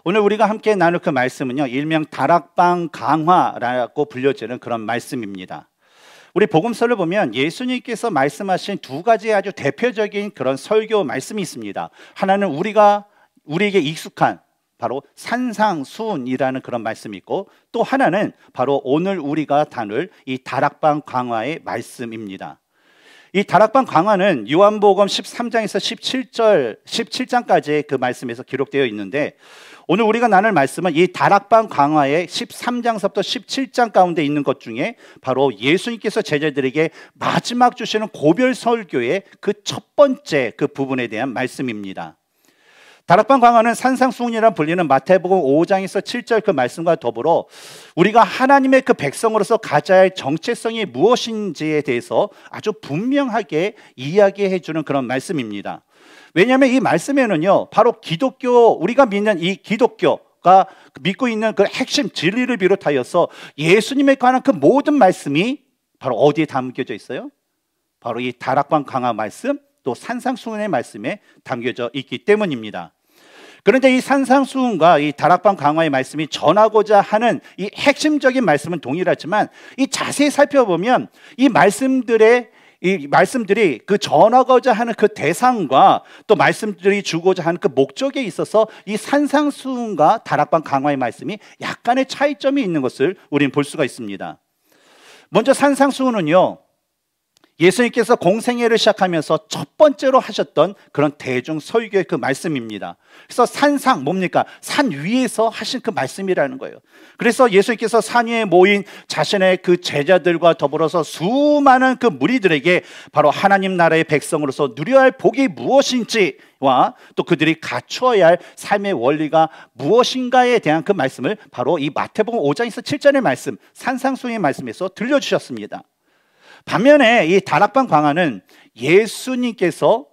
오늘 우리가 함께 나눌 그 말씀은요, 일명 다락방 강화라고 불려지는 그런 말씀입니다. 우리 복음서를 보면 예수님께서 말씀하신 두 가지 아주 대표적인 그런 설교 말씀이 있습니다. 하나는 우리에게 익숙한 바로 산상수훈이라는 그런 말씀이 있고, 또 하나는 바로 오늘 우리가 다룰 이 다락방 강화의 말씀입니다. 이 다락방 강화는 요한복음 13장에서 17장까지의 그 말씀에서 기록되어 있는데, 오늘 우리가 나눌 말씀은 이 다락방 강화의 13장서부터 17장 가운데 있는 것 중에 바로 예수님께서 제자들에게 마지막 주시는 고별 설교의 그 첫 번째 그 부분에 대한 말씀입니다. 다락방 강화는 산상수훈이라 불리는 마태복음 5장에서 7절 그 말씀과 더불어 우리가 하나님의 그 백성으로서 가져야 할 정체성이 무엇인지에 대해서 아주 분명하게 이야기해 주는 그런 말씀입니다. 왜냐하면 이 말씀에는요, 바로 우리가 믿는 이 기독교가 믿고 있는 그 핵심 진리를 비롯하여서 예수님에 관한 그 모든 말씀이 바로 어디에 담겨져 있어요? 바로 이 다락방 강화 말씀, 또 산상수훈의 말씀에 담겨져 있기 때문입니다. 그런데 이 산상수훈과 이 다락방 강화의 말씀이 전하고자 하는 이 핵심적인 말씀은 동일하지만, 이 자세히 살펴보면 이 말씀들이 그 전하고자 하는 그 대상과 또 말씀들이 주고자 하는 그 목적에 있어서 이 산상수훈과 다락방 강화의 말씀이 약간의 차이점이 있는 것을 우리는 볼 수가 있습니다. 먼저 산상수훈은요, 예수님께서 공생애를 시작하면서 첫 번째로 하셨던 그런 대중 설교의 그 말씀입니다. 그래서 산상 뭡니까? 산 위에서 하신 그 말씀이라는 거예요. 그래서 예수님께서 산 위에 모인 자신의 그 제자들과 더불어서 수많은 그 무리들에게 바로 하나님 나라의 백성으로서 누려야 할 복이 무엇인지와 또 그들이 갖추어야 할 삶의 원리가 무엇인가에 대한 그 말씀을 바로 이 마태복음 5장에서 7절의 말씀, 산상수훈의 말씀에서 들려주셨습니다. 반면에 이 다락방 강화는 예수님께서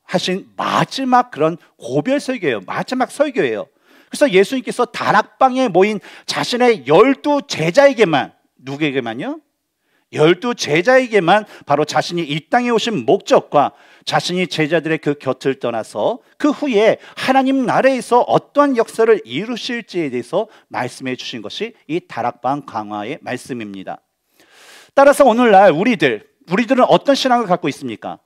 하신 마지막 그런 고별 설교예요. 마지막 설교예요. 그래서 예수님께서 다락방에 모인 자신의 12 제자에게만, 누구에게만요? 12 제자에게만 바로 자신이 이 땅에 오신 목적과 자신이 제자들의 그 곁을 떠나서 그 후에 하나님 나라에서 어떠한 역사를 이루실지에 대해서 말씀해 주신 것이 이 다락방 강화의 말씀입니다. 따라서 오늘날 우리들은 어떤 신앙을 갖고 있습니까?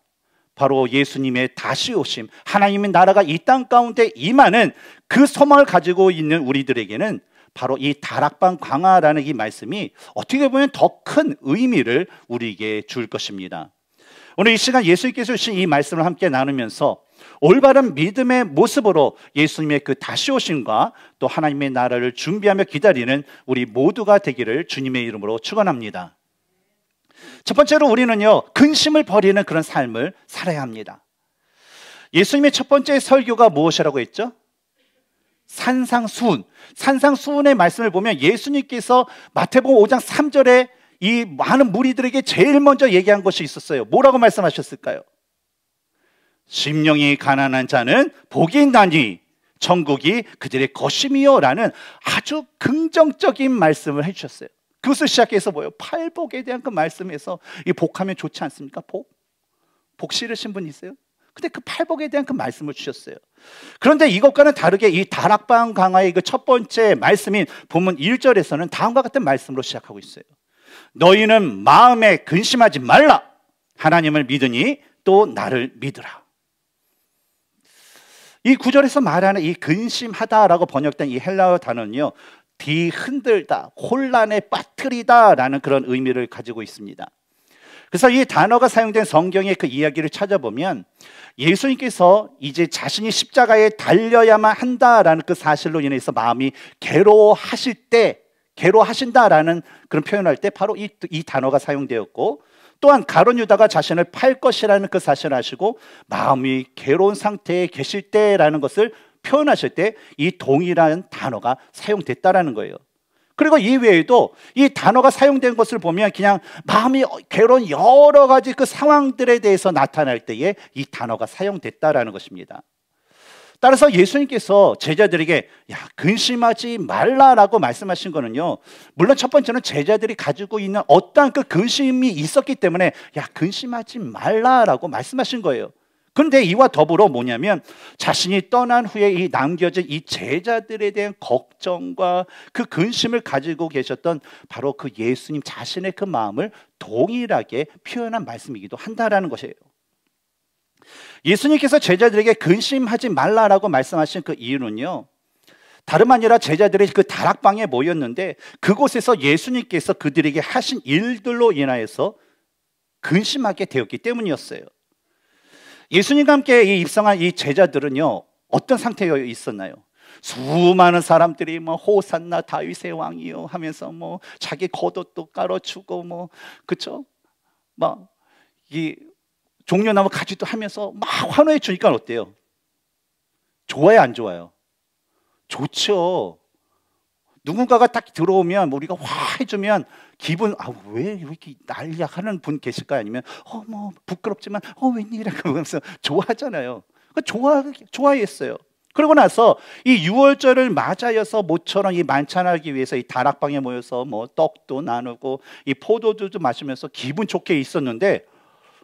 바로 예수님의 다시 오심, 하나님의 나라가 이 땅 가운데 임하는 그 소망을 가지고 있는 우리들에게는 바로 이 다락방 강화라는 이 말씀이 어떻게 보면 더 큰 의미를 우리에게 줄 것입니다. 오늘 이 시간 예수님께서 주신 이 말씀을 함께 나누면서 올바른 믿음의 모습으로 예수님의 그 다시 오심과 또 하나님의 나라를 준비하며 기다리는 우리 모두가 되기를 주님의 이름으로 축원합니다. 첫 번째로 우리는요, 근심을 버리는 그런 삶을 살아야 합니다. 예수님의 첫 번째 설교가 무엇이라고 했죠? 산상수훈. 산상수훈의 말씀을 보면 예수님께서 마태복음 5장 3절에 이 많은 무리들에게 제일 먼저 얘기한 것이 있었어요. 뭐라고 말씀하셨을까요? 심령이 가난한 자는 복이 있나니 천국이 그들의 것임이요 라는 아주 긍정적인 말씀을 해주셨어요. 그것을 시작해서 뭐예요? 팔복에 대한 그 말씀에서 이 복하면 좋지 않습니까? 복 싫으신 분 있어요? 근데 그 팔복에 대한 그 말씀을 주셨어요. 그런데 이것과는 다르게 이 다락방 강화의 그 첫 번째 말씀인 본문 1절에서는 다음과 같은 말씀으로 시작하고 있어요. 너희는 마음에 근심하지 말라. 하나님을 믿으니 또 나를 믿으라. 이 구절에서 말하는 이 근심하다라고 번역된 이 헬라어 단어는요, 흔들다, 혼란에 빠뜨리다 라는 그런 의미를 가지고 있습니다. 그래서 이 단어가 사용된 성경의 그 이야기를 찾아보면 예수님께서 이제 자신이 십자가에 달려야만 한다라는 그 사실로 인해서 마음이 괴로워하신다라는 그런 표현을 할 때 바로 이 단어가 사용되었고, 또한 가룟 유다가 자신을 팔 것이라는 그 사실을 아시고 마음이 괴로운 상태에 계실 때라는 것을 표현하실 때 이 동일한 단어가 사용됐다라는 거예요. 그리고 이외에도 이 단어가 사용된 것을 보면 그냥 마음이 괴로운 여러 가지 그 상황들에 대해서 나타날 때에 이 단어가 사용됐다라는 것입니다. 따라서 예수님께서 제자들에게 근심하지 말라라고 말씀하신 거는요, 물론 첫 번째는 제자들이 가지고 있는 어떠한 그 근심이 있었기 때문에 근심하지 말라라고 말씀하신 거예요. 근데 이와 더불어 뭐냐면 자신이 떠난 후에 이 남겨진 이 제자들에 대한 걱정과 그 근심을 가지고 계셨던 바로 그 예수님 자신의 그 마음을 동일하게 표현한 말씀이기도 한다라는 것이에요. 예수님께서 제자들에게 근심하지 말라라고 말씀하신 그 이유는요, 다름 아니라 제자들이 그 다락방에 모였는데 그곳에서 예수님께서 그들에게 하신 일들로 인하여서 근심하게 되었기 때문이었어요. 예수님과 함께 입성한 이 제자들은요, 어떤 상태에 있었나요? 수많은 사람들이 뭐 호산나 다윗의 왕이요 하면서 뭐 자기 겉옷도 깔아주고 그쵸? 막 이 종려나무 가지도 하면서 막 환호해 주니까 어때요? 좋아요, 안 좋아요? 좋죠. 누군가가 딱 들어오면 우리가 와 해주면 기분 왜 이렇게 난리야 하는 분 계실까요? 아니면 뭐 부끄럽지만 웬일이야 그러면서 좋아하잖아요. 좋아했어요. 그러고 나서 이 6월절을 맞아여서 모처럼 이 만찬하기 위해서 이 다락방에 모여서 뭐 떡도 나누고 이 포도주도 마시면서 기분 좋게 있었는데,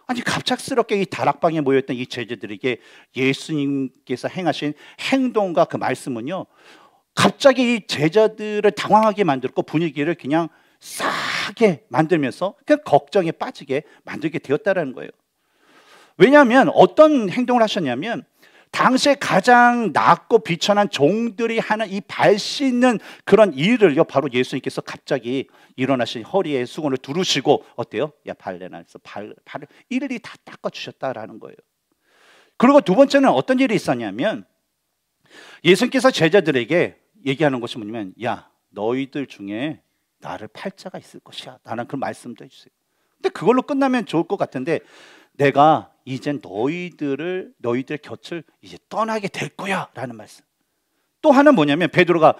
아니 갑작스럽게 이 다락방에 모였던 이 제자들에게 예수님께서 행하신 행동과 그 말씀은요, 갑자기 이 제자들을 당황하게 만들고 분위기를 그냥 싸게 만들면서 그냥 걱정에 빠지게 만들게 되었다는 거예요. 왜냐하면 어떤 행동을 하셨냐면, 당시에 가장 낮고 비천한 종들이 하는 이 발 씻는 그런 일을요, 바로 예수님께서 갑자기 일어나신 허리에 수건을 두르시고 어때요? 야 발레나 해서 발을 일일이 다 닦아주셨다라는 거예요. 그리고 두 번째는 어떤 일이 있었냐면, 예수님께서 제자들에게 얘기하는 것이 뭐냐면, 야 너희들 중에 나를 팔 자가 있을 것이야 라는 그런 말씀도 해주세요. 근데 그걸로 끝나면 좋을 것 같은데, 내가 이젠 너희들 곁을 이제 떠나게 될 거야 라는 말씀. 또 하나는 뭐냐면, 베드로가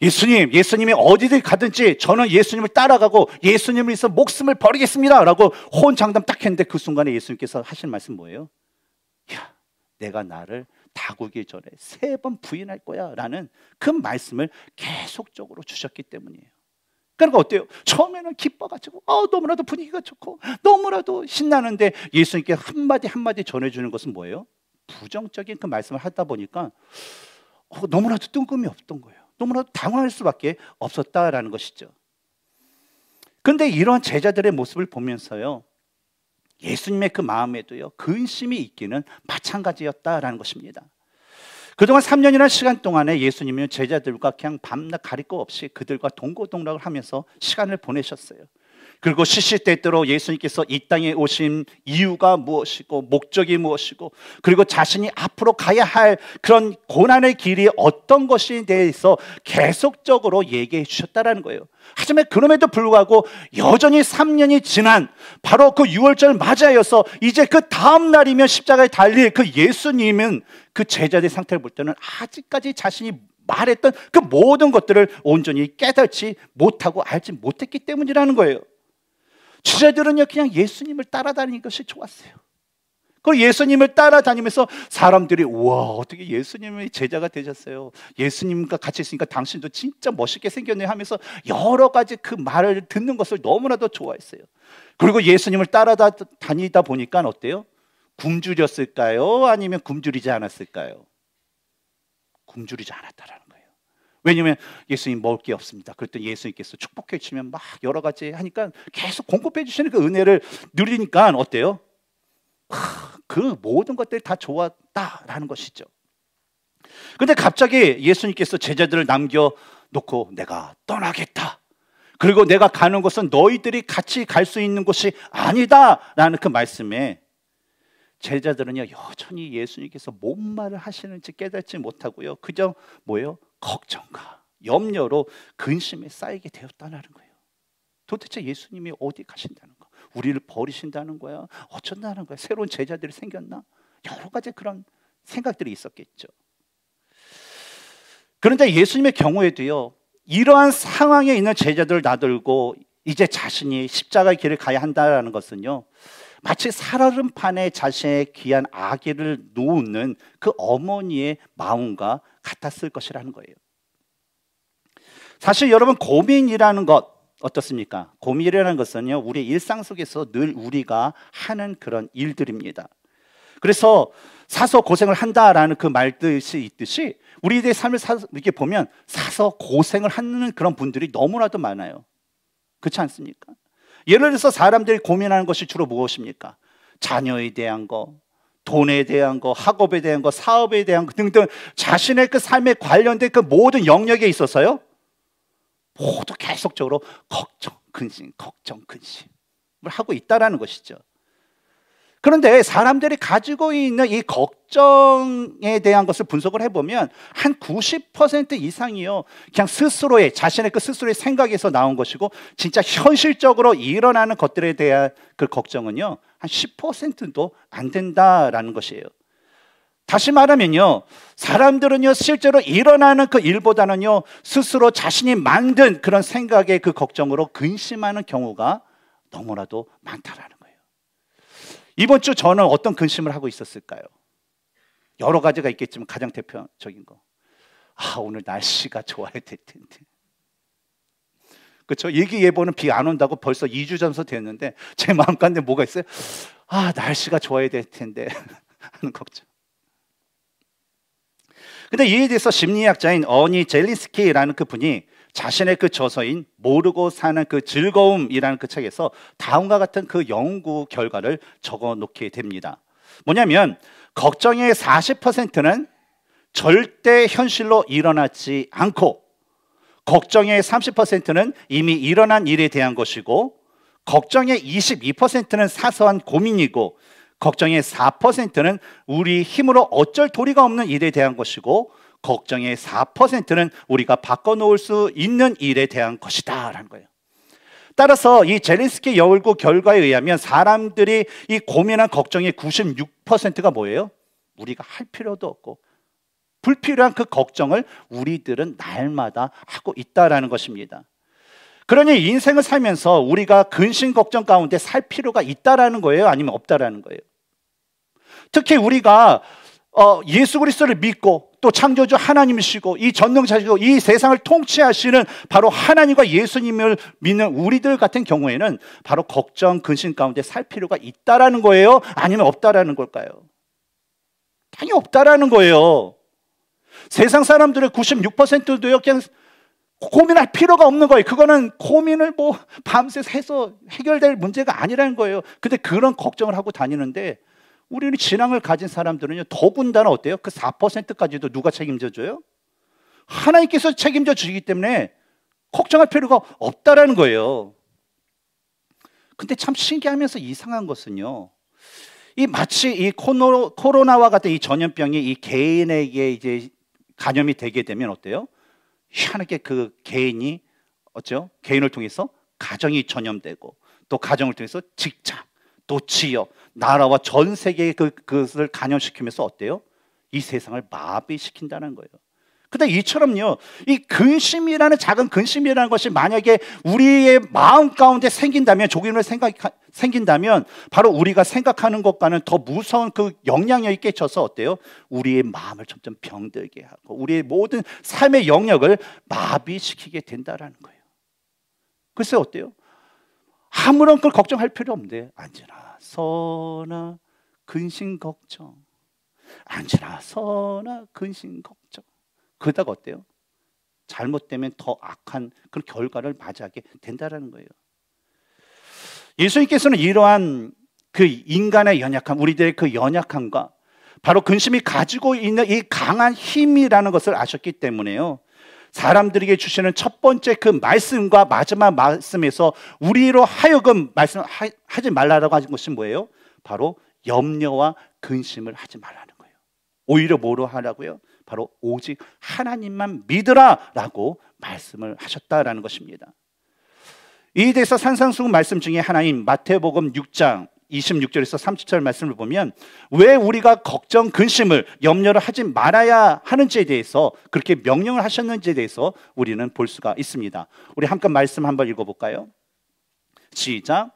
예수님이 어디를 가든지 저는 예수님을 따라가고 예수님을 위해서 목숨을 버리겠습니다 라고 호언장담 딱 했는데, 그 순간에 예수님께서 하신 말씀 뭐예요? 야 내가 나를 다구기 전에 3번 부인할 거야 라는 그 말씀을 계속적으로 주셨기 때문이에요. 그러니까 어때요? 처음에는 기뻐가지고 너무나도 분위기가 좋고 너무나도 신나는데, 예수님께 한마디 한마디 전해주는 것은 뭐예요? 부정적인 그 말씀을 하다 보니까 너무나도 뜬금이 없던 거예요. 너무나도 당황할 수밖에 없었다라는 것이죠. 그런데 이런 제자들의 모습을 보면서요, 예수님의 그 마음에도요 근심이 있기는 마찬가지였다라는 것입니다. 그동안 3년이라는 시간 동안에 예수님은 제자들과 그냥 밤낮 가릴 거 없이 그들과 동고동락을 하면서 시간을 보내셨어요. 그리고 시시때때로 예수님께서 이 땅에 오신 이유가 무엇이고 목적이 무엇이고, 그리고 자신이 앞으로 가야 할 그런 고난의 길이 어떤 것에 대해서 계속적으로 얘기해 주셨다는 거예요. 하지만 그럼에도 불구하고 여전히 3년이 지난 바로 그 6월절 맞아여서 이제 그 다음 날이면 십자가에 달릴 그 예수님은 그 제자들의 상태를 볼 때는 아직까지 자신이 말했던 그 모든 것들을 온전히 깨닫지 못하고 알지 못했기 때문이라는 거예요. 제자들은요 그냥 예수님을 따라다니는 것이 좋았어요. 그 예수님을 따라다니면서 사람들이 우와 어떻게 예수님의 제자가 되셨어요, 예수님과 같이 있으니까 당신도 진짜 멋있게 생겼네 하면서 여러 가지 그 말을 듣는 것을 너무나도 좋아했어요. 그리고 예수님을 따라다니다 보니까 어때요? 굶주렸을까요? 아니면 굶주리지 않았을까요? 굶주리지 않았다라는 거예요. 왜냐하면 예수님 먹을 게 없습니다. 그랬더니 예수님께서 축복해 주시면 막 여러 가지 하니까 계속 공급해 주시는 그 은혜를 누리니까 어때요? 그 모든 것들이 다 좋았다라는 것이죠. 그런데 갑자기 예수님께서 제자들을 남겨놓고 내가 떠나겠다, 그리고 내가 가는 곳은 너희들이 같이 갈 수 있는 곳이 아니다라는 그 말씀에 제자들은요 여전히 예수님께서 뭔 말을 하시는지 깨닫지 못하고요 그저 뭐예요? 걱정과 염려로 근심에 쌓이게 되었다는 거예요. 도대체 예수님이 어디 가신다는 거, 우리를 버리신다는 거야, 어쩐다는 거야, 새로운 제자들이 생겼나, 여러 가지 그런 생각들이 있었겠죠. 그런데 예수님의 경우에도요 이러한 상황에 있는 제자들을 놔들고 이제 자신이 십자가의 길을 가야 한다는 것은요 마치 살얼음판에 자신의 귀한 아기를 놓는 그 어머니의 마음과 같았을 것이라는 거예요. 사실 여러분, 고민이라는 것 어떻습니까? 고민이라는 것은요 우리 일상 속에서 늘 우리가 하는 그런 일들입니다. 그래서 사서 고생을 한다라는 그 말뜻이 있듯이 우리들의 삶을 이렇게 보면 사서 고생을 하는 그런 분들이 너무나도 많아요. 그렇지 않습니까? 예를 들어서 사람들이 고민하는 것이 주로 무엇입니까? 자녀에 대한 거, 돈에 대한 거, 학업에 대한 거, 사업에 대한 거 등등 자신의 그 삶에 관련된 그 모든 영역에 있어서요, 모두 계속적으로 걱정, 근심을 하고 있다라는 것이죠. 그런데 사람들이 가지고 있는 이 걱정에 대한 것을 분석을 해보면 한 90% 이상이요, 그냥 자신의 그 스스로의 생각에서 나온 것이고, 진짜 현실적으로 일어나는 것들에 대한 그 걱정은요, 한 10%도 안 된다라는 것이에요. 다시 말하면요, 사람들은요, 실제로 일어나는 그 일보다는요, 스스로 자신이 만든 그런 생각의 그 걱정으로 근심하는 경우가 너무나도 많다라는 거예요. 이번 주 저는 어떤 근심을 하고 있었을까요? 여러 가지가 있겠지만 가장 대표적인 거, 오늘 날씨가 좋아야 될 텐데. 그렇죠? 일기예보는 비 안 온다고 벌써 2주 전서 됐는데 제 마음 가운데 뭐가 있어요? 날씨가 좋아야 될 텐데 하는 걱정. 근데 이에 대해서 심리학자인 어니 젤린스키라는 그 분이 자신의 그 저서인 모르고 사는 그 즐거움이라는 그 책에서 다음과 같은 그 연구 결과를 적어 놓게 됩니다. 뭐냐면 걱정의 40%는 절대 현실로 일어나지 않고, 걱정의 30%는 이미 일어난 일에 대한 것이고, 걱정의 22%는 사소한 고민이고, 걱정의 4%는 우리 힘으로 어쩔 도리가 없는 일에 대한 것이고, 걱정의 4%는 우리가 바꿔놓을 수 있는 일에 대한 것이다 라는 거예요. 따라서 이 젤린스키 연구 결과에 의하면 사람들이 이 고민한 걱정의 96%가 뭐예요? 우리가 할 필요도 없고 불필요한 그 걱정을 우리들은 날마다 하고 있다라는 것입니다. 그러니 인생을 살면서 우리가 근심 걱정 가운데 살 필요가 있다라는 거예요? 아니면 없다라는 거예요? 특히 우리가 예수 그리스도를 믿고 또 창조주 하나님이시고 이 전능자시고 이 세상을 통치하시는 바로 하나님과 예수님을 믿는 우리들 같은 경우에는 바로 걱정, 근심 가운데 살 필요가 있다라는 거예요? 아니면 없다라는 걸까요? 당연히 없다라는 거예요. 세상 사람들의 96%도요, 그냥 고민할 필요가 없는 거예요. 그거는 고민을 밤새 해서 해결될 문제가 아니라는 거예요. 근데 그런 걱정을 하고 다니는데, 우리는 신앙을 가진 사람들은요, 더군다나 어때요? 그 4%까지도 누가 책임져 줘요? 하나님께서 책임져 주시기 때문에 걱정할 필요가 없다라는 거예요. 근데 참 신기하면서 이상한 것은요, 마치 이 코로나와 같은 이 전염병이 이 개인에게 이제 감염이 되게 되면 어때요? 희한하게 그 개인이 개인을 통해서 가정이 전염되고, 또 가정을 통해서 직장, 또 지역, 나라와 전 세계에 그것을 감염시키면서 어때요? 이 세상을 마비시킨다는 거예요. 근데 이처럼요, 이 근심이라는 작은 근심이라는 것이 만약에 우리의 마음 가운데 생긴다면, 생긴다면 바로 우리가 생각하는 것과는 더 무서운 그 영향력이 끼쳐서 어때요? 우리의 마음을 점점 병들게 하고 우리의 모든 삶의 영역을 마비시키게 된다라는 거예요. 글쎄 어때요? 아무런 걸 걱정할 필요 없는데 앉으나 서나 근심 걱정, 앉으나 서나 근심 걱정. 그러다가 어때요? 잘못되면 더 악한 그런 결과를 맞이하게 된다는 거예요. 예수님께서는 이러한 그 인간의 연약함, 우리들의 그 연약함과 바로 근심이 가지고 있는 이 강한 힘이라는 것을 아셨기 때문에요, 사람들에게 주시는 첫 번째 그 말씀과 마지막 말씀에서 우리로 하여금 말씀하지 말라고 하신 것이 뭐예요? 바로 염려와 근심을 하지 말라는 거예요. 오히려 뭐로 하라고요? 바로 오직 하나님만 믿으라 라고 말씀을 하셨다라는 것입니다. 이에 대해서 산상수훈 말씀 중에 하나인 마태복음 6장 26절에서 30절 말씀을 보면 왜 우리가 걱정, 근심을, 염려를 하지 말아야 하는지에 대해서, 그렇게 명령을 하셨는지에 대해서 우리는 볼 수가 있습니다. 우리 함께 말씀 한번 읽어볼까요? 시작.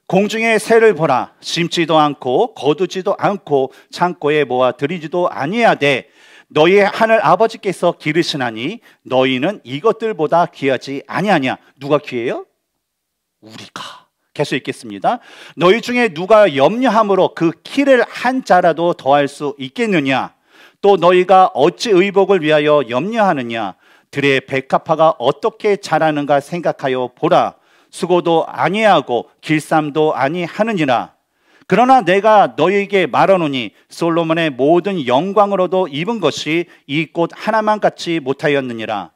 공중의 새를 보라. 심지도 않고 거두지도 않고 창고에 모아 들이지도 아니하되 너희의 하늘 아버지께서 기르시나니 너희는 이것들보다 귀하지 아니하냐. 누가 귀해요? 우리가 계속 읽겠습니다. 너희 중에 누가 염려함으로 그 키를 한 자라도 더할 수 있겠느냐? 또 너희가 어찌 의복을 위하여 염려하느냐? 들의 백합화가 어떻게 자라는가 생각하여 보라. 수고도 아니하고 길쌈도 아니하느니라. 그러나 내가 너희에게 말하노니 솔로몬의 모든 영광으로도 입은 것이 이 꽃 하나만 같이 못하였느니라.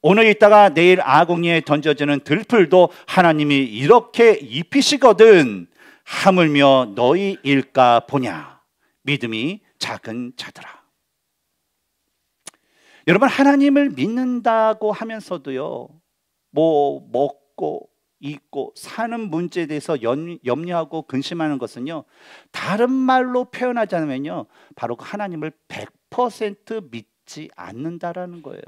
오늘 있다가 내일 아궁이에 던져지는 들풀도 하나님이 이렇게 입히시거든. 하물며 너희일까 보냐. 믿음이 작은 자들아. 여러분, 하나님을 믿는다고 하면서도요, 뭐 먹고 입고 사는 문제에 대해서 염려하고 근심하는 것은요, 다른 말로 표현하자면요, 바로 그 하나님을 100% 믿지 않는다라는 거예요.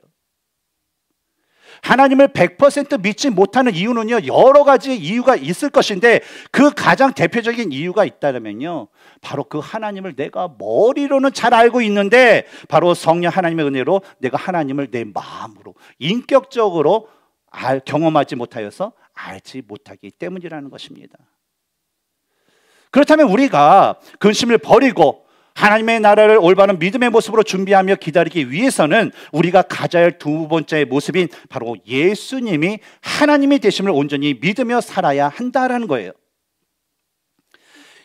하나님을 100% 믿지 못하는 이유는요, 여러 가지 이유가 있을 것인데 그 가장 대표적인 이유가 있다면요, 바로 그 하나님을 내가 머리로는 잘 알고 있는데 바로 성령 하나님의 은혜로 내가 하나님을 내 마음으로 인격적으로 경험하지 못하여서 알지 못하기 때문이라는 것입니다. 그렇다면 우리가 근심을 버리고 하나님의 나라를 올바른 믿음의 모습으로 준비하며 기다리기 위해서는 우리가 가져야 할 두 번째 모습인 바로 예수님이 하나님이 되심을 온전히 믿으며 살아야 한다라는 거예요.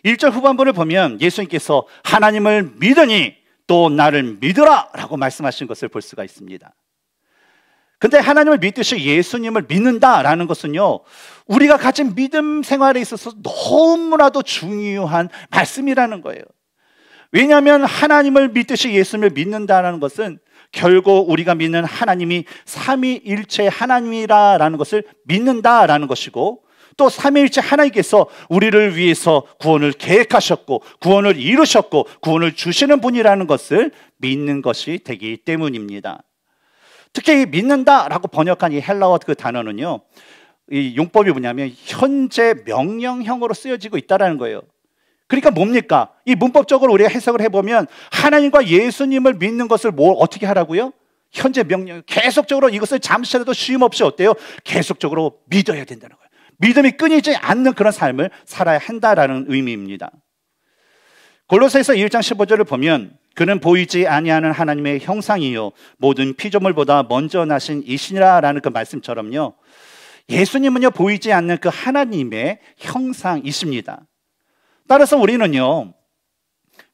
1절 후반부를 보면 예수님께서 하나님을 믿으니 또 나를 믿으라 라고 말씀하신 것을 볼 수가 있습니다. 근데 하나님을 믿듯이 예수님을 믿는다라는 것은요, 우리가 가진 믿음 생활에 있어서 너무나도 중요한 말씀이라는 거예요. 왜냐하면 하나님을 믿듯이 예수님을 믿는다는 것은 결국 우리가 믿는 하나님이 삼위일체 하나님이라는 것을 믿는다라는 것이고, 또 삼위일체 하나님께서 우리를 위해서 구원을 계획하셨고 구원을 이루셨고 구원을 주시는 분이라는 것을 믿는 것이 되기 때문입니다. 특히 이 믿는다라고 번역한 이 헬라어 그 단어는요, 이 용법이 뭐냐면 현재 명령형으로 쓰여지고 있다는 거예요. 그러니까 뭡니까? 이 문법적으로 우리가 해석을 해보면 하나님과 예수님을 믿는 것을 어떻게 하라고요? 현재 명령, 계속적으로 이것을 잠시라도 쉼 없이 어때요? 계속적으로 믿어야 된다는 거예요. 믿음이 끊이지 않는 그런 삶을 살아야 한다라는 의미입니다. 골로새서 1장 15절을 보면 그는 보이지 아니하는 하나님의 형상이요 모든 피조물보다 먼저 나신 이시니라라는 그 말씀처럼요, 예수님은요 보이지 않는 그 하나님의 형상이십니다. 따라서 우리는요,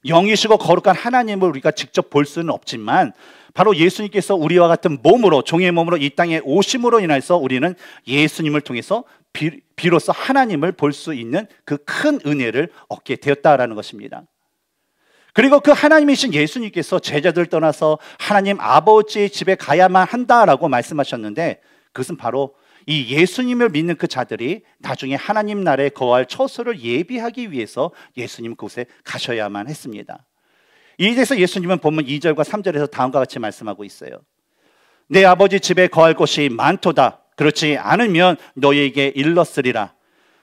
영이시고 거룩한 하나님을 우리가 직접 볼 수는 없지만 바로 예수님께서 우리와 같은 몸으로, 종의 몸으로 이 땅에 오심으로 인해서 우리는 예수님을 통해서 비로소 하나님을 볼 수 있는 그 큰 은혜를 얻게 되었다라는 것입니다. 그리고 그 하나님이신 예수님께서 제자들 떠나서 하나님 아버지의 집에 가야만 한다라고 말씀하셨는데, 그것은 바로 이 예수님을 믿는 그 자들이 나중에 하나님 나라에 거할 처소를 예비하기 위해서 예수님 그곳에 가셔야만 했습니다. 이에 대해서 예수님은 본문 2절과 3절에서 다음과 같이 말씀하고 있어요. 내 아버지 집에 거할 곳이 많도다. 그렇지 않으면 너희에게 일렀으리라.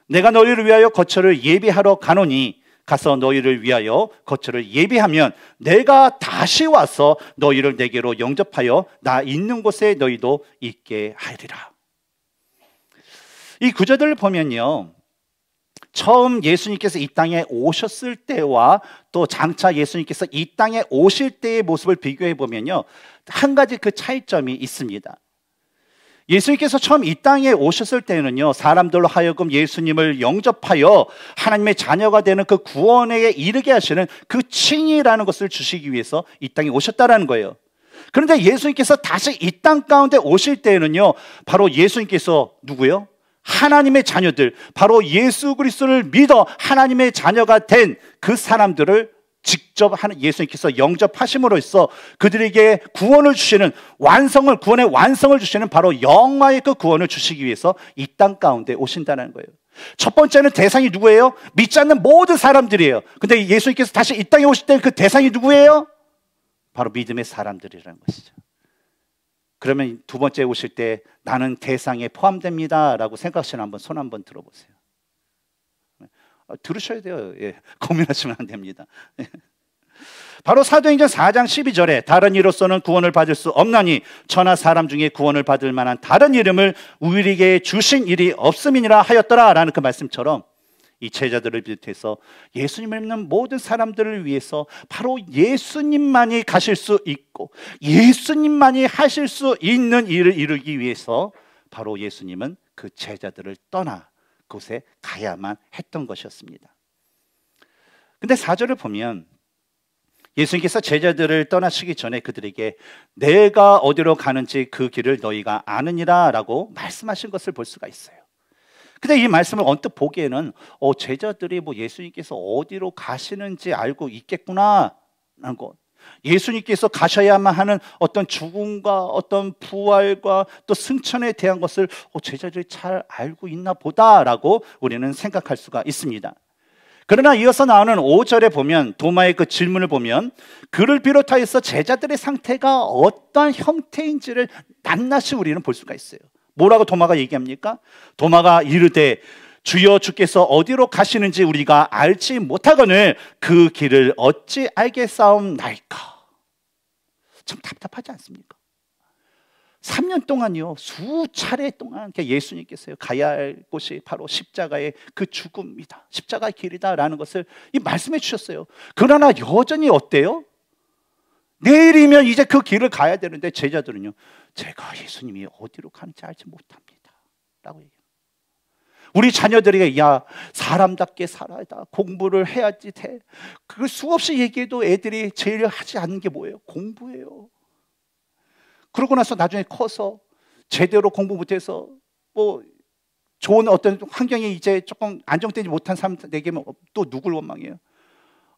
내가 너희를 위하여 거처를 예비하러 가노니 가서 너희를 위하여 거처를 예비하면 내가 다시 와서 너희를 내게로 영접하여 나 있는 곳에 너희도 있게 하리라. 이 구절들을 보면요, 처음 예수님께서 이 땅에 오셨을 때와 또 장차 예수님께서 이 땅에 오실 때의 모습을 비교해 보면요, 한 가지 그 차이점이 있습니다. 예수님께서 처음 이 땅에 오셨을 때는요, 사람들로 하여금 예수님을 영접하여 하나님의 자녀가 되는 그 구원에 이르게 하시는 그 칭의라는 것을 주시기 위해서 이 땅에 오셨다라는 거예요. 그런데 예수님께서 다시 이 땅 가운데 오실 때는요, 바로 예수님께서 누구요? 하나님의 자녀들, 바로 예수 그리스도를 믿어 하나님의 자녀가 된 그 사람들을 직접 예수님께서 영접하심으로써 그들에게 구원을 주시는 구원의 완성을 주시는 바로 영화의 그 구원을 주시기 위해서 이 땅 가운데 오신다는 거예요. 첫 번째는 대상이 누구예요? 믿지 않는 모든 사람들이에요. 근데 예수님께서 다시 이 땅에 오실 때 그 대상이 누구예요? 바로 믿음의 사람들이라는 것이죠. 그러면 두 번째 오실 때 나는 대상에 포함됩니다 라고 생각하시는 한번 손 한번 들어보세요. 들으셔야 돼요. 예, 고민하시면 안 됩니다. 바로 사도행전 4장 12절에 다른 이로서는 구원을 받을 수 없나니 천하 사람 중에 구원을 받을 만한 다른 이름을 우리에게 주신 일이 없음이니라 하였더라 라는 그 말씀처럼 이 제자들을 비롯해서 예수님을 믿는 모든 사람들을 위해서 바로 예수님만이 가실 수 있고 예수님만이 하실 수 있는 일을 이루기 위해서 바로 예수님은 그 제자들을 떠나 그곳에 가야만 했던 것이었습니다. 근데 4절을 보면 예수님께서 제자들을 떠나시기 전에 그들에게 내가 어디로 가는지 그 길을 너희가 아느니라 라고 말씀하신 것을 볼 수가 있어요. 근데 이 말씀을 언뜻 보기에는 제자들이 예수님께서 어디로 가시는지 알고 있겠구나 라는 것, 예수님께서 가셔야만 하는 어떤 죽음과 어떤 부활과 또 승천에 대한 것을 제자들이 잘 알고 있나 보다라고 우리는 생각할 수가 있습니다. 그러나 이어서 나오는 5절에 보면 도마의 그 질문을 보면 그를 비롯하여서 제자들의 상태가 어떤 형태인지를 낱낱이 우리는 볼 수가 있어요. 뭐라고 도마가 얘기합니까? 도마가 이르되 주여 주께서 어디로 가시는지 우리가 알지 못하거늘 그 길을 어찌 알겠사옵나이까. 참 답답하지 않습니까? 3년 동안요, 수차례 동안 예수님께서요 가야 할 곳이 바로 십자가의 그 죽음이다, 십자가의 길이다라는 것을 이 말씀해 주셨어요. 그러나 여전히 어때요? 내일이면 이제 그 길을 가야 되는데 제자들은요, 제가 예수님이 어디로 가는지 알지 못합니다 라고 얘기해요. 우리 자녀들에게 야 사람답게 살아야 다, 공부를 해야지 돼, 그걸 수없이 얘기해도 애들이 제일 하지 않는 게 뭐예요? 공부예요. 그러고 나서 나중에 커서 제대로 공부 못해서 좋은 어떤 환경이 이제 조금 안정되지 못한 사람에게 또 누굴 원망해요?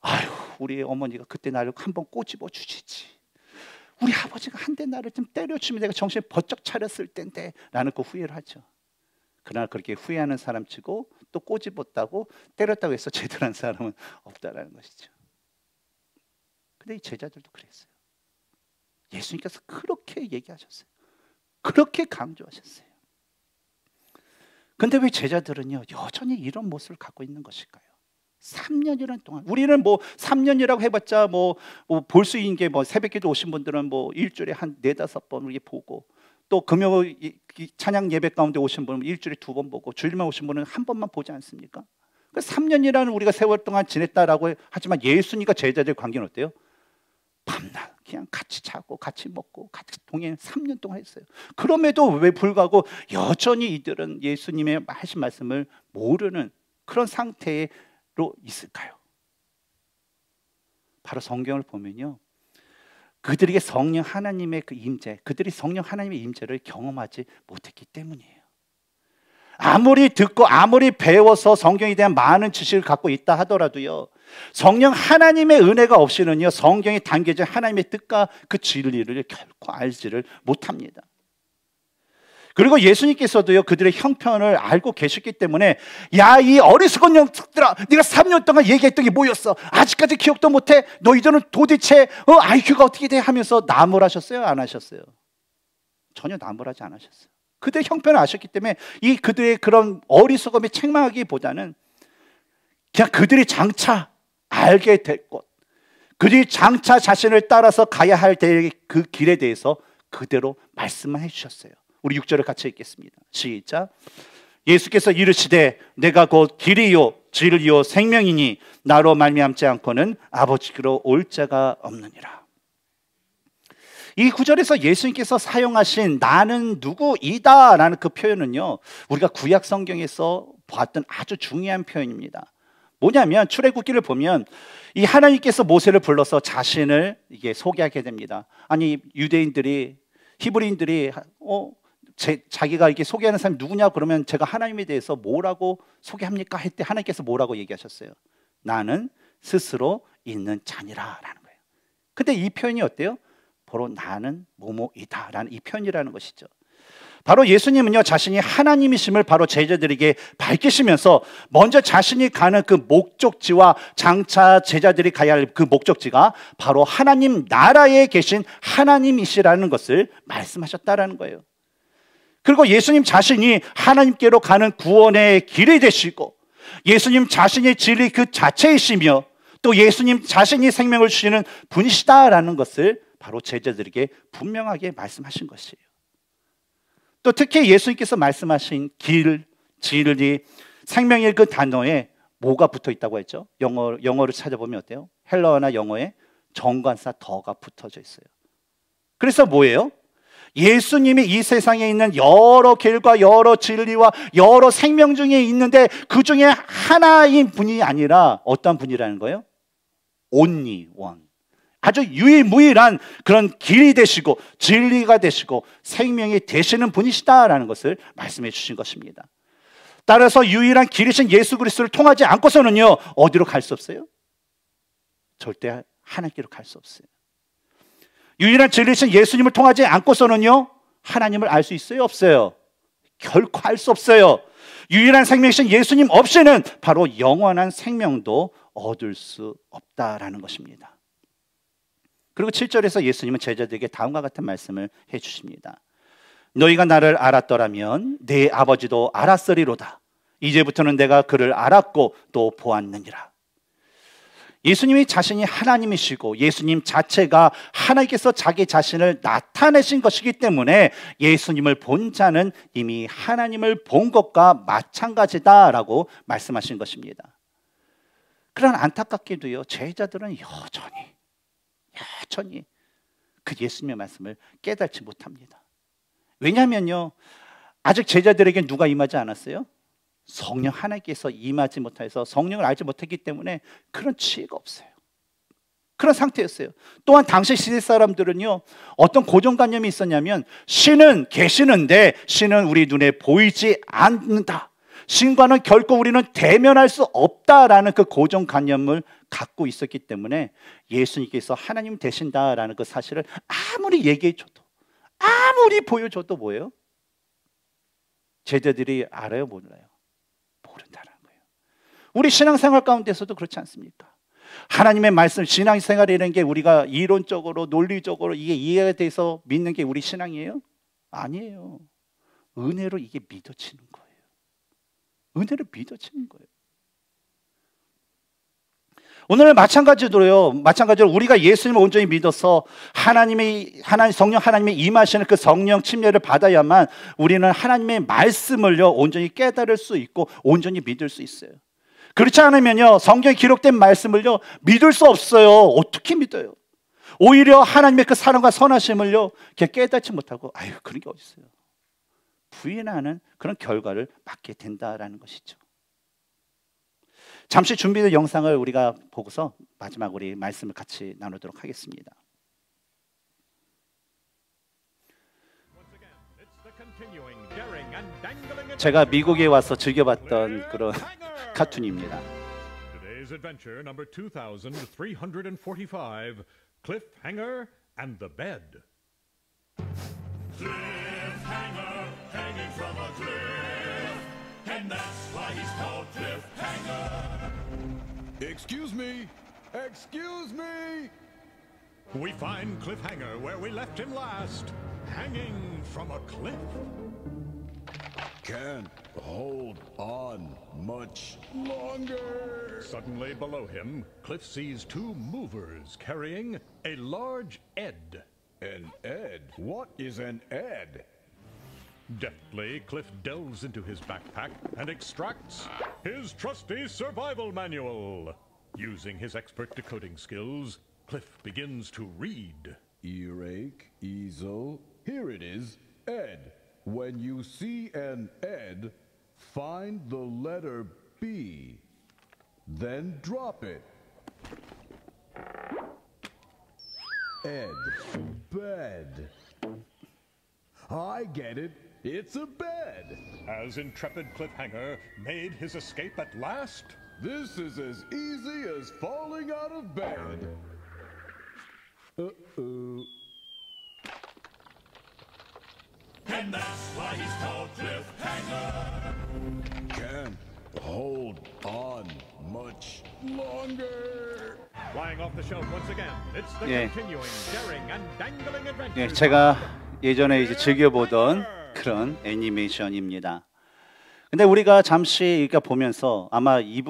아유, 우리 어머니가 그때 나를 한번 꼬집어 주시지, 우리 아버지가 한 대 나를 좀 때려주면 내가 정신 번쩍 차렸을 텐데 라는 그 후회를 하죠. 그러나 그렇게 후회하는 사람 치고 또 꼬집었다고 때렸다고 해서 제대로 한 사람은 없다라는 것이죠. 근데 이 제자들도 그랬어요. 예수님께서 그렇게 얘기하셨어요. 그렇게 강조하셨어요. 근데 왜 제자들은요 여전히 이런 모습을 갖고 있는 것일까요? 3년이라는 동안, 우리는 3년이라고 해봤자 볼 수 있는 게 새벽기도 오신 분들은 일주일에 한 4-5번 이렇게 보고, 또 금요 찬양 예배 가운데 오신 분은 일주일에 2번 보고, 주일만 오신 분은 한 번만 보지 않습니까? 그러니까 3년이라는 우리가 세월 동안 지냈다라고 하지만 예수님과 제자들 관계는 어때요? 밤낮 그냥 같이 자고 같이 먹고 같이 동행 3년 동안 했어요. 그럼에도 왜 불구하고 여전히 이들은 예수님의 하신 말씀을 모르는 그런 상태로 있을까요? 바로 성경을 보면요, 그들에게 성령 하나님의 그 임재, 그들이 성령 하나님의 임재를 경험하지 못했기 때문이에요. 아무리 듣고 아무리 배워서 성경에 대한 많은 지식을 갖고 있다 하더라도요, 성령 하나님의 은혜가 없이는요 성경에 담겨진 하나님의 뜻과 그 진리를 결코 알지를 못합니다. 그리고 예수님께서도요 그들의 형편을 알고 계셨기 때문에 야 이 어리석은 녀석들아, 네가 3년 동안 얘기했던 게 뭐였어? 아직까지 기억도 못해? 너희들은 도대체 IQ가 어떻게 돼? 하면서 나무라셨어요? 안 하셨어요? 전혀 나무라지 않으셨어요. 그들의 형편을 아셨기 때문에 이 그들의 그런 어리석음에 책망하기보다는 그냥 그들이 장차 알게 될 것, 그들이 장차 자신을 따라서 가야 할 그 길에 대해서 그대로 말씀만 해주셨어요. 우리 6절을 같이 읽겠습니다. 시작. 예수께서 이르시되 내가 곧 길이요 진리요 생명이니 나로 말미암지 않고는 아버지께로 올 자가 없느니라. 이 구절에서 예수님께서 사용하신 나는 누구이다 라는 그 표현은요 우리가 구약 성경에서 봤던 아주 중요한 표현입니다. 뭐냐면 출애굽기를 보면 이 하나님께서 모세를 불러서 자신을 이게 소개하게 됩니다. 아니 유대인들이 히브리인들이 자기가 이렇게 소개하는 사람이 누구냐 그러면 제가 하나님에 대해서 뭐라고 소개합니까? 했대. 하나님께서 뭐라고 얘기하셨어요? 나는 스스로 있는 자니라 라는 거예요. 근데 이 표현이 어때요? 바로 나는 뭐뭐이다 라는 이 표현이라는 것이죠. 바로 예수님은요 자신이 하나님이심을 바로 제자들에게 밝히시면서 먼저 자신이 가는 그 목적지와 장차 제자들이 가야 할 그 목적지가 바로 하나님 나라에 계신 하나님이시라는 것을 말씀하셨다라는 거예요. 그리고 예수님 자신이 하나님께로 가는 구원의 길이 되시고 예수님 자신의 진리 그 자체이시며 또 예수님 자신이 생명을 주시는 분이시다라는 것을 바로 제자들에게 분명하게 말씀하신 것이에요. 또 특히 예수님께서 말씀하신 길, 진리, 생명의 그 단어에 뭐가 붙어 있다고 했죠? 영어를 찾아보면 어때요? 헬라어나 영어에 정관사 더가 붙어져 있어요. 그래서 뭐예요? 예수님이 이 세상에 있는 여러 길과 여러 진리와 여러 생명 중에 있는데 그 중에 하나인 분이 아니라 어떤 분이라는 거예요? Only one. 아주 유일무이한 그런 길이 되시고 진리가 되시고 생명이 되시는 분이시다라는 것을 말씀해 주신 것입니다. 따라서 유일한 길이신 예수 그리스도를 통하지 않고서는요, 어디로 갈 수 없어요? 절대 하나님께로 갈 수 없어요. 유일한 진리신 예수님을 통하지 않고서는요, 하나님을 알 수 있어요? 없어요? 결코 알 수 없어요. 유일한 생명이신 예수님 없이는 바로 영원한 생명도 얻을 수 없다라는 것입니다. 그리고 7절에서 예수님은 제자들에게 다음과 같은 말씀을 해주십니다. 너희가 나를 알았더라면 내 아버지도 알았으리로다. 이제부터는 내가 그를 알았고 또 보았느니라. 예수님이 자신이 하나님이시고 예수님 자체가 하나님께서 자기 자신을 나타내신 것이기 때문에 예수님을 본 자는 이미 하나님을 본 것과 마찬가지다라고 말씀하신 것입니다. 그러나 안타깝게도요, 제자들은 여전히 그 예수님의 말씀을 깨닫지 못합니다. 왜냐하면요, 아직 제자들에게 누가 임하지 않았어요? 성령 하나님께서 임하지 못해서 성령을 알지 못했기 때문에 그런 지혜가 없어요. 그런 상태였어요. 또한 당시 시대 사람들은요, 어떤 고정관념이 있었냐면 신은 계시는데 신은 우리 눈에 보이지 않는다. 신과는 결코 우리는 대면할 수 없다라는 그 고정관념을 갖고 있었기 때문에 예수님께서 하나님 되신다라는 그 사실을 아무리 얘기해줘도 아무리 보여줘도 뭐예요? 제자들이 알아요? 몰라요? 모른다는 거예요. 우리 신앙생활 가운데서도 그렇지 않습니까? 하나님의 말씀, 신앙생활이라는 게 우리가 이론적으로 논리적으로 이게 이해가 돼서 믿는 게 우리 신앙이에요? 아니에요. 은혜로 이게 믿어지는 거예요. 은혜로 믿어지는 거예요. 오늘 마찬가지로 우리가 예수님을 온전히 믿어서 성령 하나님의 임하시는 그 성령 침례를 받아야만 우리는 하나님의 말씀을요, 온전히 깨달을 수 있고 온전히 믿을 수 있어요. 그렇지 않으면요, 성경에 기록된 말씀을요, 믿을 수 없어요. 어떻게 믿어요? 오히려 하나님의 그 사랑과 선하심을요, 깨닫지 못하고 그런 게 어디 있어요? 부인하는 그런 결과를 맞게 된다라는 것이죠. 잠시 준비된 영상을 우리가 보고서 마지막 우리 말씀을 같이 나누도록 하겠습니다. 제가 미국에 와서 즐겨봤던 그런 카툰입니다. Today's adventure number 2345, Cliffhanger and the Bed. Cliffhanger hanging from a cliff, and that's why he's called Cliffhanger. Excuse me! Excuse me! We find Cliffhanger where we left him last, hanging from a cliff. Can't hold on much longer. Suddenly below him, Cliff sees two movers carrying a large Ed. An Ed? What is an Ed? Deftly, Cliff delves into his backpack and extracts his trusty survival manual. Using his expert decoding skills, Cliff begins to read. Earache, easel, here it is, Ed. When you see an Ed, find the letter B, then drop it. Ed, bed. I get it. It's a bed. Has intrepid Cliffhanger made his escape at last? This is as easy as falling out of bed. Uh-oh. And that's why he's called Cliffhanger. Can't hold on much longer. Flying off the shelf once again. It's the continuing daring and dangling adventure. 제가 예전에 즐겨보던 그런 애니메이션입니다. 근데 우리가 잠시 이렇게 보면서 아마 이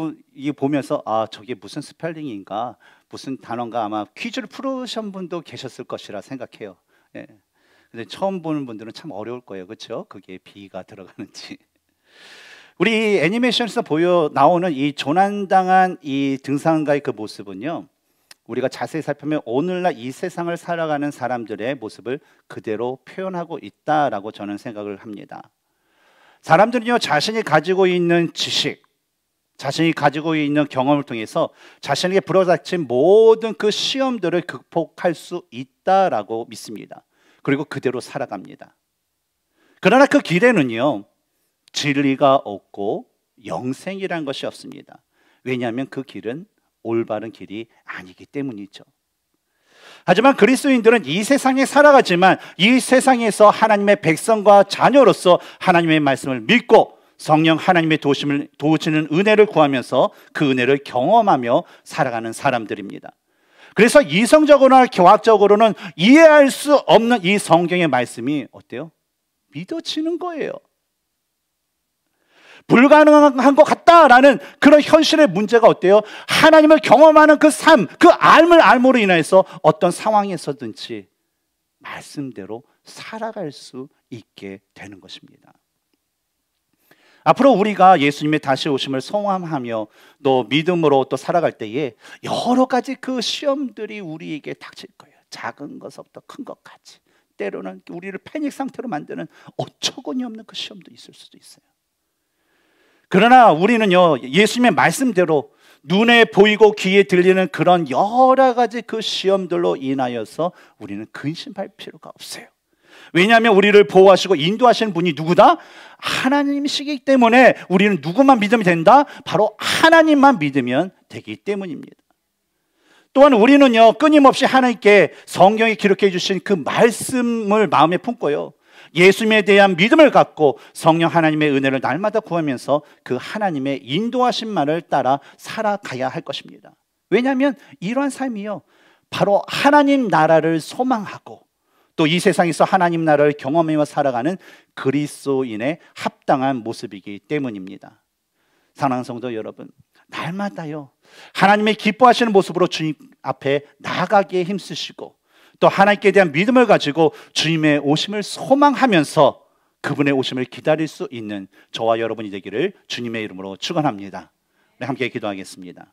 보면서 저게 무슨 스펠링인가 무슨 단어인가 아마 퀴즈를 풀으신 분도 계셨을 것이라 생각해요. 예. 근데 처음 보는 분들은 참 어려울 거예요. 그렇죠? 그게 B가 들어가는지. 우리 애니메이션에서 나오는 이 조난당한 이 등산가의 그 모습은요, 우리가 자세히 살펴보면 오늘날 이 세상을 살아가는 사람들의 모습을 그대로 표현하고 있다라고 저는 생각을 합니다. 사람들은요, 자신이 가지고 있는 지식, 자신이 가지고 있는 경험을 통해서 자신에게 불어닥친 모든 그 시험들을 극복할 수 있다라고 믿습니다. 그리고 그대로 살아갑니다. 그러나 그 길에는요, 진리가 없고 영생이라는 것이 없습니다. 왜냐하면 그 길은 올바른 길이 아니기 때문이죠. 하지만 그리스도인들은 이 세상에 살아가지만 이 세상에서 하나님의 백성과 자녀로서 하나님의 말씀을 믿고 성령 하나님의 도우시는 은혜를 구하면서 그 은혜를 경험하며 살아가는 사람들입니다. 그래서 이성적으로나 교학적으로는 이해할 수 없는 이 성경의 말씀이 어때요? 믿어지는 거예요. 불가능한 것 같다라는 그런 현실의 문제가 어때요? 하나님을 경험하는 그 삶, 그 알므로 인해서 어떤 상황에서든지 말씀대로 살아갈 수 있게 되는 것입니다. 앞으로 우리가 예수님의 다시 오심을 소망하며 또 믿음으로 또 살아갈 때에 여러 가지 그 시험들이 우리에게 닥칠 거예요. 작은 것부터 큰 것까지. 때로는 우리를 패닉 상태로 만드는 어처구니 없는 그 시험도 있을 수도 있어요. 그러나 우리는요, 예수님의 말씀대로 눈에 보이고 귀에 들리는 그런 여러 가지 그 시험들로 인하여서 우리는 근심할 필요가 없어요. 왜냐하면 우리를 보호하시고 인도하시는 분이 누구다? 하나님이시기 때문에 우리는 누구만 믿으면 된다? 바로 하나님만 믿으면 되기 때문입니다. 또한 우리는요, 끊임없이 하나님께 성경에 기록해 주신 그 말씀을 마음에 품고요, 예수님에 대한 믿음을 갖고 성령 하나님의 은혜를 날마다 구하면서 그 하나님의 인도하신 말을 따라 살아가야 할 것입니다. 왜냐하면 이러한 삶이요, 바로 하나님 나라를 소망하고 또 이 세상에서 하나님 나라를 경험하며 살아가는 그리스도인의 합당한 모습이기 때문입니다. 사랑하는 성도 여러분, 날마다요, 하나님의 기뻐하시는 모습으로 주님 앞에 나아가기에 힘쓰시고 또 하나님께 대한 믿음을 가지고 주님의 오심을 소망하면서 그분의 오심을 기다릴 수 있는 저와 여러분이 되기를 주님의 이름으로 축원합니다. 네, 함께 기도하겠습니다.